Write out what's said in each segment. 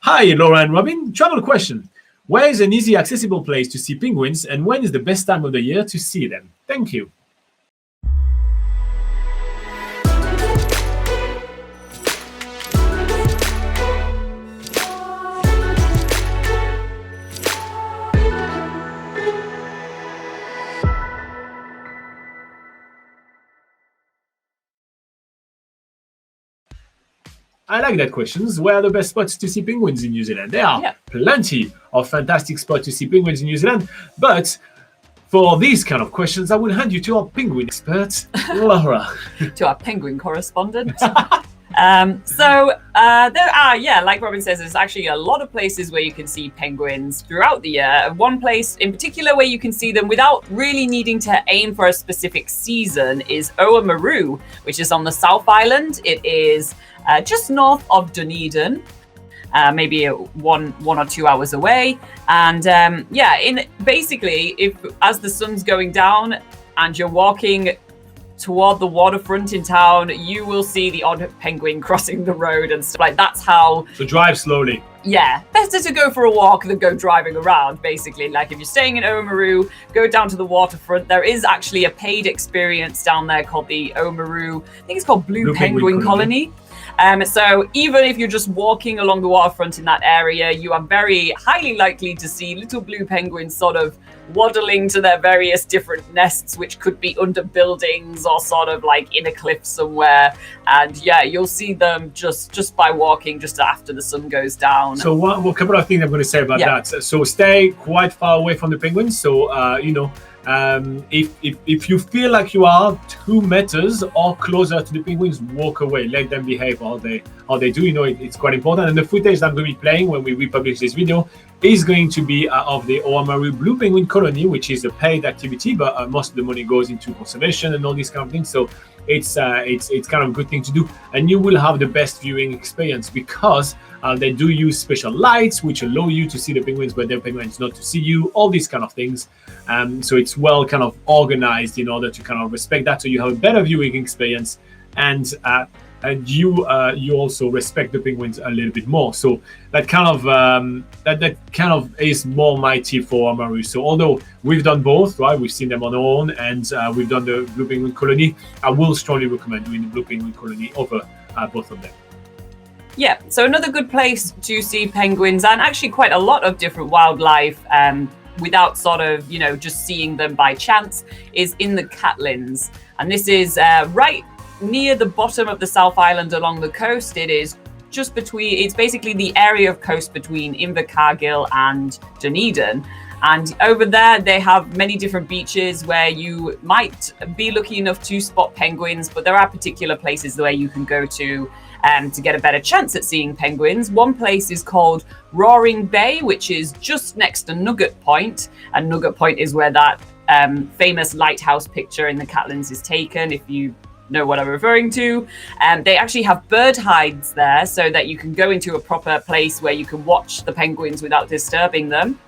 Hi, Laura and Robin. Travel question. Where is an easy, accessible place to see penguins, and when is the best time of the year to see them? Thank you. I like that question. Where are the best spots to see penguins in New Zealand? There are plenty of fantastic spots to see penguins in New Zealand, but for these kind of questions, I will hand you to our penguin expert, Laura. To our penguin correspondent. There are, like Robin says, there's actually a lot of places where you can see penguins throughout the year. One place in particular where you can see them without really needing to aim for a specific season is Oamaru, which is on the South Island. It is just north of Dunedin, maybe 1 or 2 hours away. And if as the sun's going down and you're walking toward the waterfront in town, you will see the odd penguin crossing the road and stuff like that's how. So drive slowly. Yeah, better to go for a walk than go driving around, basically. Like if you're staying in Oamaru, go down to the waterfront. There is actually a paid experience down there called the Oamaru, I think it's called Blue Penguin Colony. So even if you're just walking along the waterfront in that area, you are very highly likely to see little blue penguins sort of waddling to their various different nests, which could be under buildings or sort of like in a cliff somewhere. And you'll see them just by walking just after the sun goes down. So a couple of things I'm going to say about that. So stay quite far away from the penguins. So, if you feel like you are 2 meters or closer to the penguins, walk away. Let them behave how they do. It's quite important. And the footage that I'm going to be playing when we republish this video is going to be of the Oamaru Blue Penguin Colony, which is a paid activity, but most of the money goes into conservation and all these kind of things. So it's kind of a good thing to do, and you will have the best viewing experience because they do use special lights which allow you to see the penguins, but the penguins not to see you. All these kind of things. So it's well kind of organized in order to kind of respect that, so you have a better viewing experience, and you also respect the penguins a little bit more. So that kind of is more my tip for Oamaru. So although we've done both, right? We've seen them on our own, and we've done the Blue Penguin Colony. I will strongly recommend doing the Blue Penguin Colony over both of them. Yeah, so another good place to see penguins and actually quite a lot of different wildlife without sort of, just seeing them by chance is in the Catlins. And this is right near the bottom of the South Island along the coast. It is it's basically the area of coast between Invercargill and Dunedin. And over there, they have many different beaches where you might be lucky enough to spot penguins, but there are particular places where you can go to get a better chance at seeing penguins. One place is called Roaring Bay, which is just next to Nugget Point. And Nugget Point is where that famous lighthouse picture in the Catlins is taken, if you know what I'm referring to. They actually have bird hides there so that you can go into a proper place where you can watch the penguins without disturbing them.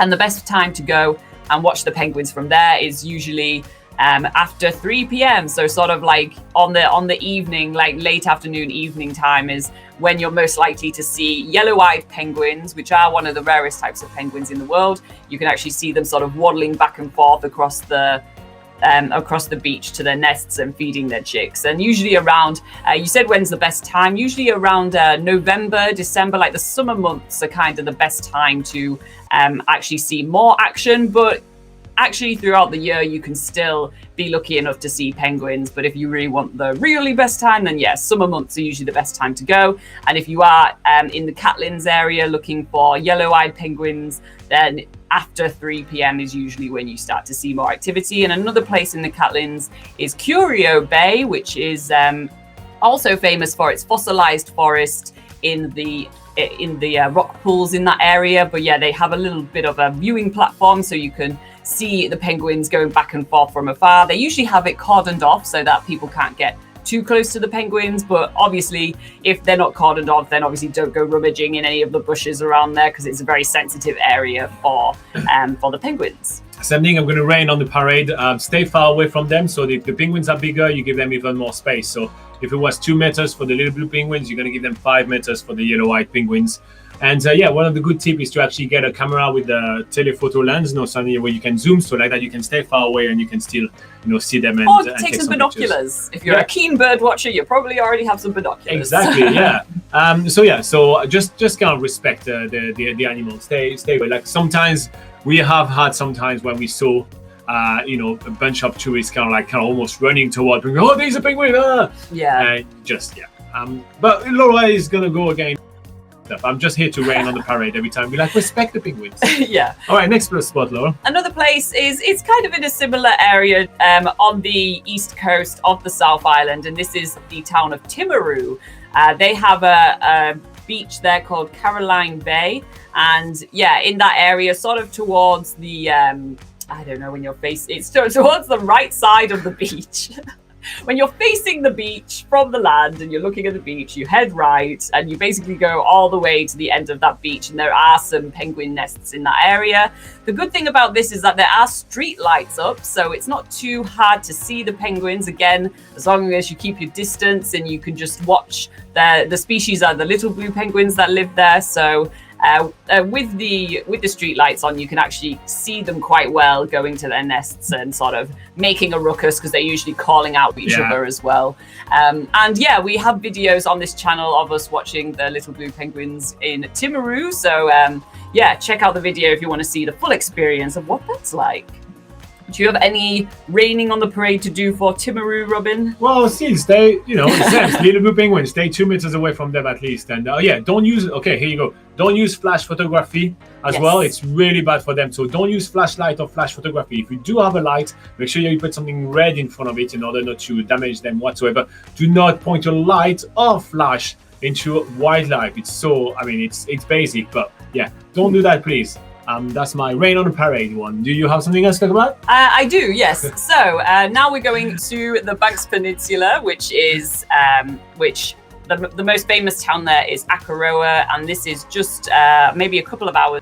And the best time to go and watch the penguins from there is usually after 3 p.m. So sort of like on the evening, like late afternoon, evening time is when you're most likely to see yellow-eyed penguins, which are one of the rarest types of penguins in the world. You can actually see them sort of waddling back and forth across the beach to their nests and feeding their chicks. And usually around, you said when's the best time? Usually around November, December, like the summer months are kind of the best time to actually see more action. But actually throughout the year, you can still be lucky enough to see penguins. But if you really want the really best time, then yes, summer months are usually the best time to go. And if you are in the Catlins area looking for yellow-eyed penguins, then after 3 p.m. is usually when you start to see more activity. And another place in the Catlins is Curio Bay, which is also famous for its fossilized forest in the rock pools in that area. But yeah, they have a little bit of a viewing platform so you can see the penguins going back and forth from afar. They usually have it cordoned off so that people can't get too close to the penguins, but obviously if they're not cordoned off, then obviously don't go rummaging in any of the bushes around there because it's a very sensitive area for the penguins. Same thing, I'm going to rain on the parade. Stay far away from them. So if the penguins are bigger, you give them even more space. So if it was 2 meters for the little blue penguins, you're going to give them 5 meters for the yellow-white penguins. And yeah, one of the good tips is to actually get a camera with a telephoto lens, something where you can zoom, so like that you can stay far away and you can still, see them. And, or take some binoculars. Pictures. If you're a keen bird watcher, you probably already have some binoculars. Exactly, yeah. So just kind of respect the animals. Stay away. Like sometimes we have had sometimes when we saw. A bunch of tourists kind of almost running toward, oh, there's a penguin! Yeah. But Laura is gonna go again. I'm just here to rain on the parade every time. We respect the penguins. Yeah. All right, next spot, Laura. Another place it's kind of in a similar area on the east coast of the South Island, and this is the town of Oamaru. They have a beach there called Caroline Bay, and yeah, in that area, sort of towards the I don't know when you're facing, it's towards the right side of the beach. When you're facing the beach from the land and you're looking at the beach, you head right and you basically go all the way to the end of that beach, and there are some penguin nests in that area. The good thing about this is that there are street lights up, so it's not too hard to see the penguins. Again, as long as you keep your distance and you can just watch the species are the little blue penguins that live there. So with the street lights on, you can actually see them quite well going to their nests and sort of making a ruckus, because they're usually calling out each other as well. And yeah, we have videos on this channel of us watching the little blue penguins in Oamaru. So yeah, check out the video if you want to see the full experience of what that's like. Do you have any raining on the parade to do for Oamaru, Robin? Well, still stay, little blue penguins, stay 2 meters away from them at least. And don't use, okay, here you go. Don't use flash photography as well. It's really bad for them. So don't use flashlight or flash photography. If you do have a light, make sure you put something red in front of it in order not to damage them whatsoever. Do not point your light or flash into wildlife. It's basic, but yeah, don't do that, please. That's my rain on the parade one. Do you have something else to talk about? I do, yes. So now we're going to the Banks Peninsula, which is the most famous town there is Akaroa, and this is just maybe a couple of hours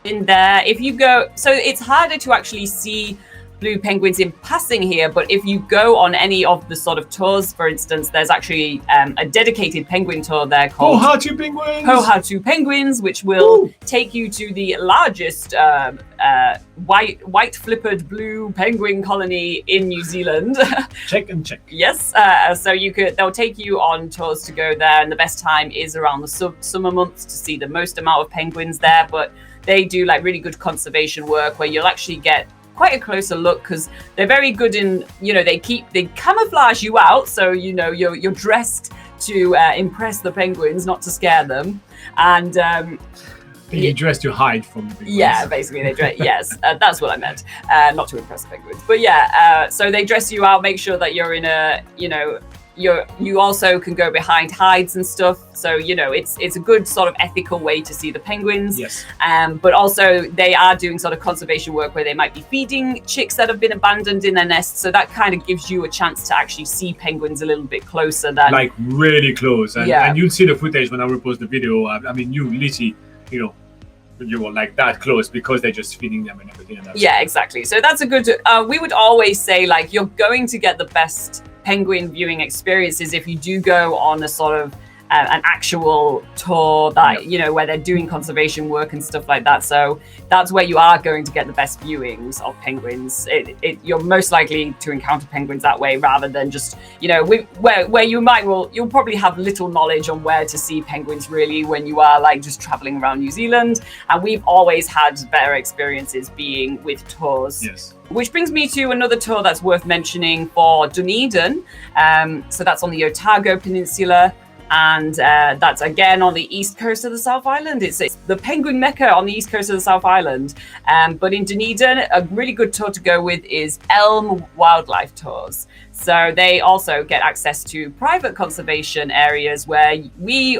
in there. If you go, so it's harder to actually see blue penguins in passing here, but if you go on any of the sort of tours, for instance, there's actually a dedicated penguin tour there called Oamaru Penguins, which will take you to the largest white flippered blue penguin colony in New Zealand. Check and check. Yes, so they'll take you on tours to go there, and the best time is around the summer months to see the most amount of penguins there. But they do really good conservation work where you'll actually get quite a closer look, because they're very good in, they camouflage you out, so you're dressed to impress the penguins, not to scare them. And you dress to hide from the penguins. Yeah, basically they dress. Yes, that's what I meant. Not to impress the penguins, but yeah. So they dress you out, make sure that you're in a, you also can go behind hides and stuff. So it's a good sort of ethical way to see the penguins. Yes. But also they are doing sort of conservation work where they might be feeding chicks that have been abandoned in their nests. So that kind of gives you a chance to actually see penguins a little bit closer than really close. And you'll see the footage when I repost the video. You literally, you were that close because they're just feeding them and everything. And yeah, exactly. So that's a good. We would always say you're going to get the best penguin viewing experiences if you do go on a sort of an actual tour that where they're doing conservation work and stuff like that. So that's where you are going to get the best viewings of penguins. You're most likely to encounter penguins that way, rather than just where you'll probably have little knowledge on where to see penguins really when you are just traveling around New Zealand. And we've always had better experiences being with tours. Yes. Which brings me to another tour that's worth mentioning for Dunedin. So that's on the Otago Peninsula. And that's again on the east coast of the South Island. It's the penguin mecca on the east coast of the South Island. But in Dunedin, a really good tour to go with is Elm Wildlife Tours. So they also get access to private conservation areas where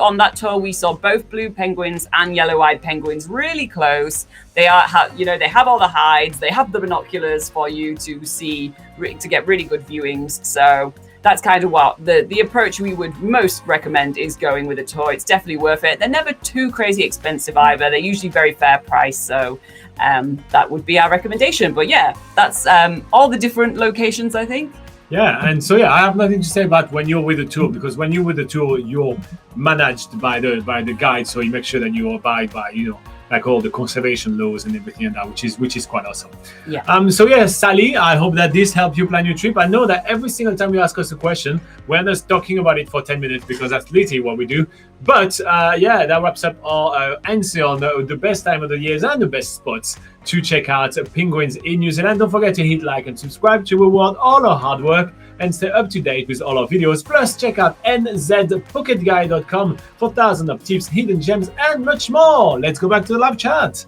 on that tour, we saw both blue penguins and yellow-eyed penguins really close. They have all the hides, they have the binoculars for you to see, to get really good viewings. So that's kind of what the approach we would most recommend is going with a tour. It's definitely worth it. They're never too crazy expensive either. They're usually very fair price. So that would be our recommendation. But yeah, that's all the different locations, I think. Yeah, and so I have nothing to say about when you're with a tour, because when you're with a tour, you're managed by the guide, so you make sure that you abide by, like all the conservation laws and everything like that, which is quite awesome. Yeah. So Sally, I hope that this helped you plan your trip. I know that every single time you ask us a question, we're just talking about it for 10 minutes because that's literally what we do. But that wraps up our answer on the best time of the years and the best spots to check out penguins in New Zealand. Don't forget to hit like and subscribe to reward all our hard work and stay up to date with all our videos. Plus, check out nzpocketguide.com for thousands of tips, hidden gems, and much more. Let's go back to the live chat.